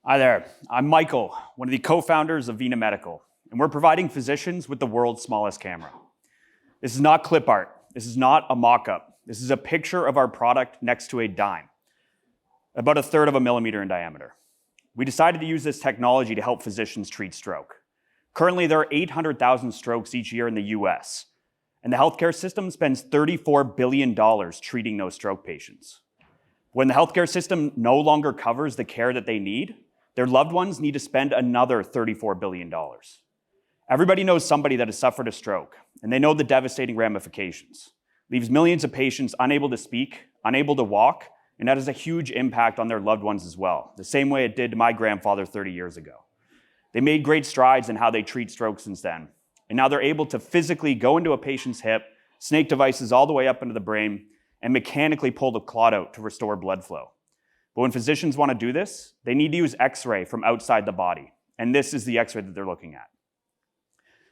Hi there, I'm Michael, one of the co-founders of Vena Medical, and we're providing physicians with the world's smallest camera. This is not clip art, this is not a mock-up, this is a picture of our product next to a dime, about 1/3 of a millimeter in diameter. We decided to use this technology to help physicians treat stroke. Currently, there are 800,000 strokes each year in the US, and the healthcare system spends $34 billion treating those stroke patients. When the healthcare system no longer covers the care that they need, their loved ones need to spend another $34 billion. Everybody knows somebody that has suffered a stroke, and they know the devastating ramifications. It leaves millions of patients unable to speak, unable to walk, and that has a huge impact on their loved ones as well, the same way it did to my grandfather 30 years ago. They made great strides in how they treat stroke since then, and now they're able to physically go into a patient's hip, snake devices all the way up into the brain, and mechanically pull the clot out to restore blood flow. But when physicians want to do this, they need to use X-ray from outside the body, and this is the X-ray that they're looking at.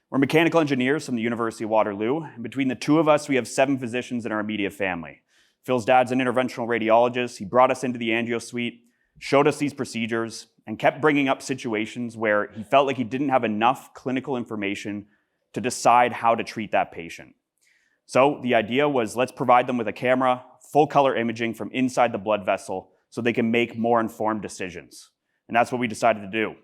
We're mechanical engineers from the University of Waterloo, and between the two of us, we have 7 physicians in our immediate family. Phil's dad's an interventional radiologist. He brought us into the angio suite, showed us these procedures, and kept bringing up situations where he felt like he didn't have enough clinical information to decide how to treat that patient. So the idea was, let's provide them with a camera, full color imaging from inside the blood vessel, so they can make more informed decisions. And that's what we decided to do. It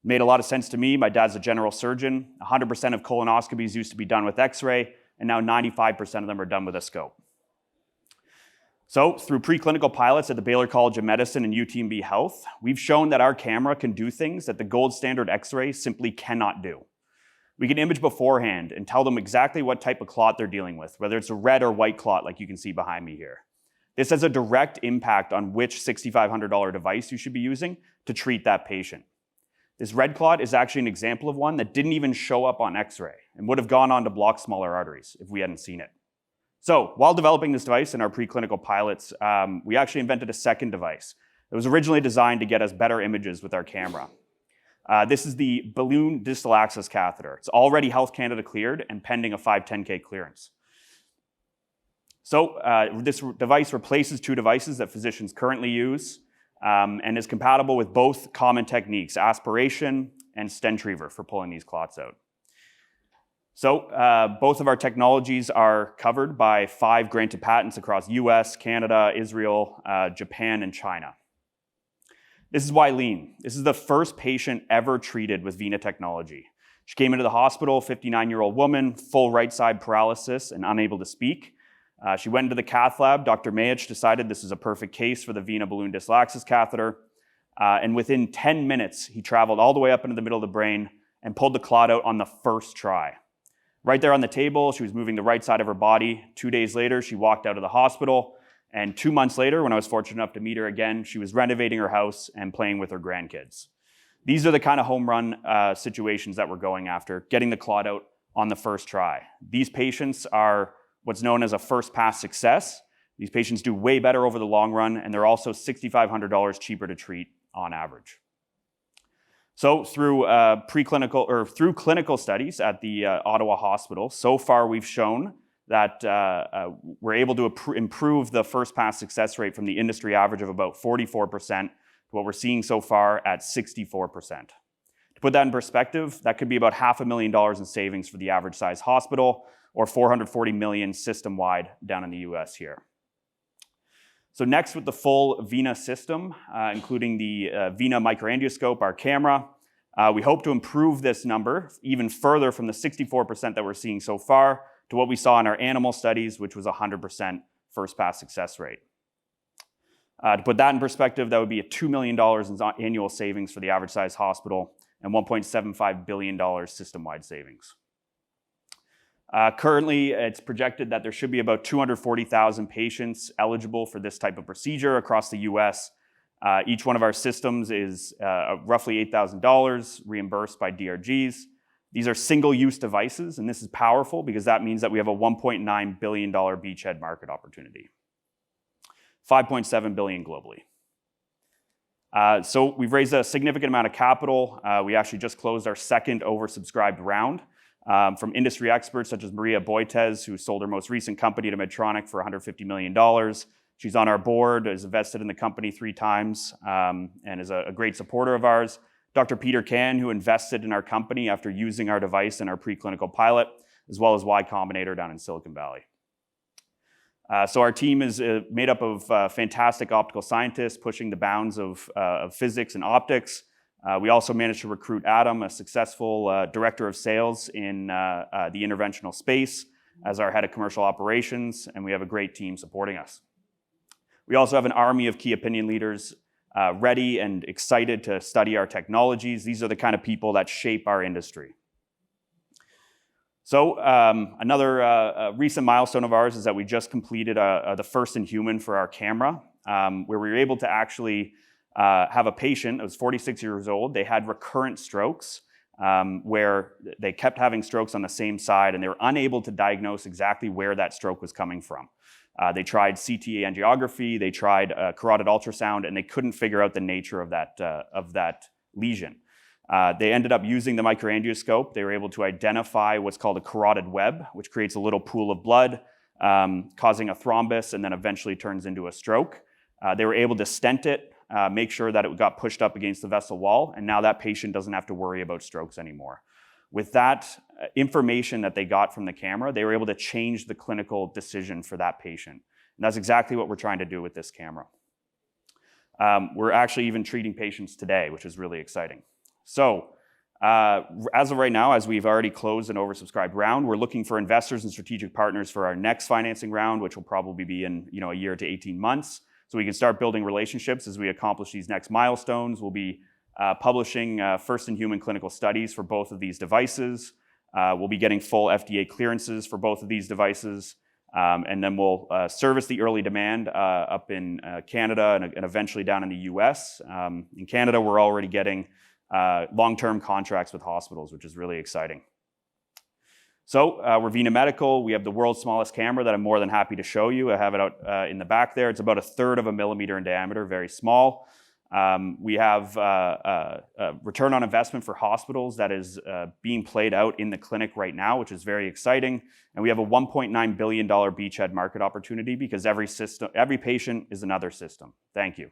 made a lot of sense to me. My dad's a general surgeon. 100% of colonoscopies used to be done with X-ray, and now 95% of them are done with a scope. So through preclinical pilots at the Baylor College of Medicine and UTMB Health, we've shown that our camera can do things that the gold standard X-ray simply cannot do. We can image beforehand and tell them exactly what type of clot they're dealing with, whether it's a red or white clot like you can see behind me here. This has a direct impact on which $6,500 device you should be using to treat that patient. This red clot is actually an example of one that didn't even show up on X-ray and would have gone on to block smaller arteries if we hadn't seen it. So while developing this device in our preclinical pilots, we actually invented a second device. It was originally designed to get us better images with our camera. This is the balloon distal access catheter. It's already Health Canada cleared and pending a 510(k) clearance. So this device replaces 2 devices that physicians currently use and is compatible with both common techniques, aspiration and stentriever for pulling these clots out. So both of our technologies are covered by 5 granted patents across US, Canada, Israel, Japan, and China. This is Wileen. This is the first patient ever treated with Vena technology. She came into the hospital, 59-year-old woman, full right side paralysis and unable to speak. She went into the cath lab. Dr. Mayich decided this is a perfect case for the Vena balloon distal access catheter. And within 10 minutes, he traveled all the way up into the middle of the brain and pulled the clot out on the first try. Right there on the table, she was moving the right side of her body. 2 days later, she walked out of the hospital. And 2 months later, when I was fortunate enough to meet her again, she was renovating her house and playing with her grandkids. These are the kind of home run situations that we're going after, getting the clot out on the first try. These patients are what's known as a first pass success. These patients do way better over the long run, and they're also $6,500 cheaper to treat on average. So through clinical studies at the Ottawa Hospital, so far we've shown that we're able to improve the first pass success rate from the industry average of about 44% to what we're seeing so far at 64%. To put that in perspective, that could be about $500,000 in savings for the average size hospital, or $440 million system-wide down in the US here. So next, with the full Vena system, including the Vena microangioscope, our camera, we hope to improve this number even further from the 64% that we're seeing so far to what we saw in our animal studies, which was 100% first pass success rate. To put that in perspective, that would be $2 million in annual savings for the average size hospital and $1.75 billion system-wide savings. Currently, it's projected that there should be about 240,000 patients eligible for this type of procedure across the US. Each one of our systems is roughly $8,000 reimbursed by DRGs. These are single-use devices, and this is powerful because that means that we have a $1.9 billion beachhead market opportunity. $5.7 billion globally. So we've raised a significant amount of capital. We actually just closed our second oversubscribed round. From industry experts such as Maria Boitez, who sold her most recent company to Medtronic for $150 million. She's on our board, is invested in the company 3 times, and is a great supporter of ours. Dr. Peter Can, who invested in our company after using our device in our preclinical pilot, as well as Y Combinator down in Silicon Valley. So our team is made up of fantastic optical scientists pushing the bounds of physics and optics. We also managed to recruit Adam, a successful director of sales in the interventional space, as our head of commercial operations, and we have a great team supporting us. We also have an army of key opinion leaders ready and excited to study our technologies. These are the kind of people that shape our industry. So another recent milestone of ours is that we just completed the first in human for our camera, where we were able to actually have a patient that was 46 years old. They had recurrent strokes where they kept having strokes on the same side, and they were unable to diagnose exactly where that stroke was coming from. They tried CT angiography, they tried carotid ultrasound, and they couldn't figure out the nature of that lesion. They ended up using the microangioscope. They were able to identify what's called a carotid web, which creates a little pool of blood, causing a thrombus, and then eventually turns into a stroke. They were able to stent it, make sure that it got pushed up against the vessel wall, and now that patient doesn't have to worry about strokes anymore. With that information that they got from the camera, they were able to change the clinical decision for that patient. And that's exactly what we're trying to do with this camera. We're actually even treating patients today, which is really exciting. So as of right now, as we've already closed an oversubscribed round, we're looking for investors and strategic partners for our next financing round, which will probably be in a year to 18 months. So we can start building relationships as we accomplish these next milestones. We'll be publishing first-in-human clinical studies for both of these devices. We'll be getting full FDA clearances for both of these devices. And then we'll service the early demand up in Canada and eventually down in the US. In Canada, we're already getting long-term contracts with hospitals, which is really exciting. So we're Vena Medical. We have the world's smallest camera that I'm more than happy to show you. I have it out in the back there. It's about 1/3 of a millimeter in diameter, very small. We have a return on investment for hospitals that is being played out in the clinic right now, which is very exciting. And we have a $1.9 billion beachhead market opportunity because every patient is another system. Thank you.